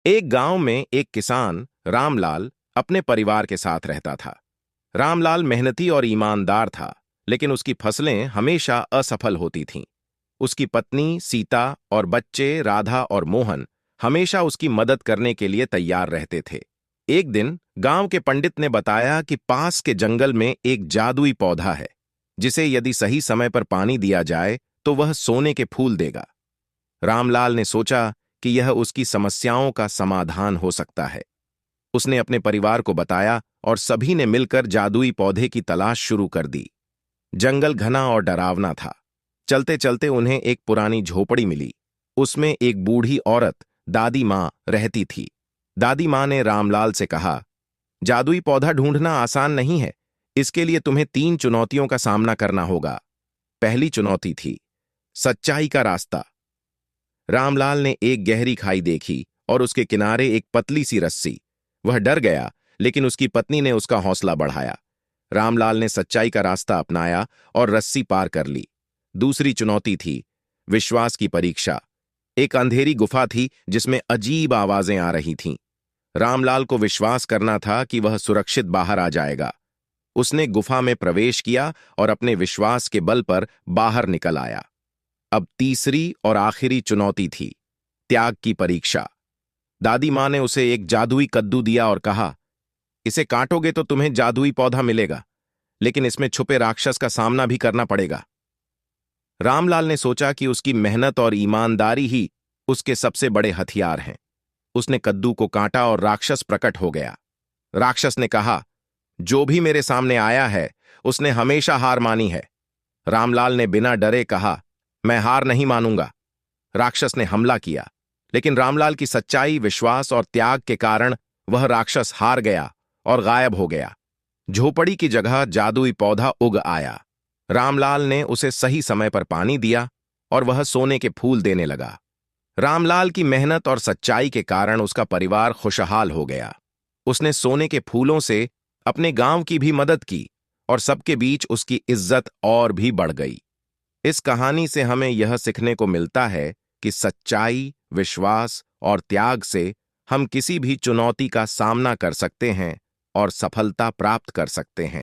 एक गांव में एक किसान रामलाल अपने परिवार के साथ रहता था। रामलाल मेहनती और ईमानदार था, लेकिन उसकी फसलें हमेशा असफल होती थीं। उसकी पत्नी सीता और बच्चे राधा और मोहन हमेशा उसकी मदद करने के लिए तैयार रहते थे। एक दिन गांव के पंडित ने बताया कि पास के जंगल में एक जादुई पौधा है, जिसे यदि सही समय पर पानी दिया जाए तो वह सोने के फूल देगा। रामलाल ने सोचा कि यह उसकी समस्याओं का समाधान हो सकता है। उसने अपने परिवार को बताया और सभी ने मिलकर जादुई पौधे की तलाश शुरू कर दी। जंगल घना और डरावना था। चलते चलते उन्हें एक पुरानी झोपड़ी मिली। उसमें एक बूढ़ी औरत दादी माँ रहती थी। दादी माँ ने रामलाल से कहा, जादुई पौधा ढूंढना आसान नहीं है। इसके लिए तुम्हें 3 चुनौतियों का सामना करना होगा। पहली चुनौती थी सच्चाई का रास्ता। रामलाल ने एक गहरी खाई देखी और उसके किनारे एक पतली सी रस्सी। वह डर गया, लेकिन उसकी पत्नी ने उसका हौसला बढ़ाया। रामलाल ने सच्चाई का रास्ता अपनाया और रस्सी पार कर ली। दूसरी चुनौती थी विश्वास की परीक्षा। एक अंधेरी गुफा थी जिसमें अजीब आवाजें आ रही थीं। रामलाल को विश्वास करना था कि वह सुरक्षित बाहर आ जाएगा। उसने गुफा में प्रवेश किया और अपने विश्वास के बल पर बाहर निकल आया। अब तीसरी और आखिरी चुनौती थी त्याग की परीक्षा। दादी माँ ने उसे एक जादुई कद्दू दिया और कहा, इसे काटोगे तो तुम्हें जादुई पौधा मिलेगा, लेकिन इसमें छुपे राक्षस का सामना भी करना पड़ेगा। रामलाल ने सोचा कि उसकी मेहनत और ईमानदारी ही उसके सबसे बड़े हथियार हैं। उसने कद्दू को काटा और राक्षस प्रकट हो गया। राक्षस ने कहा, जो भी मेरे सामने आया है उसने हमेशा हार मानी है। रामलाल ने बिना डरे कहा, मैं हार नहीं मानूंगा। राक्षस ने हमला किया, लेकिन रामलाल की सच्चाई, विश्वास और त्याग के कारण वह राक्षस हार गया और गायब हो गया। झोपड़ी की जगह जादुई पौधा उग आया। रामलाल ने उसे सही समय पर पानी दिया और वह सोने के फूल देने लगा। रामलाल की मेहनत और सच्चाई के कारण उसका परिवार खुशहाल हो गया। उसने सोने के फूलों से अपने गांव की भी मदद की और सबके बीच उसकी इज्जत और भी बढ़ गई। इस कहानी से हमें यह सीखने को मिलता है कि सच्चाई, विश्वास और त्याग से हम किसी भी चुनौती का सामना कर सकते हैं और सफलता प्राप्त कर सकते हैं।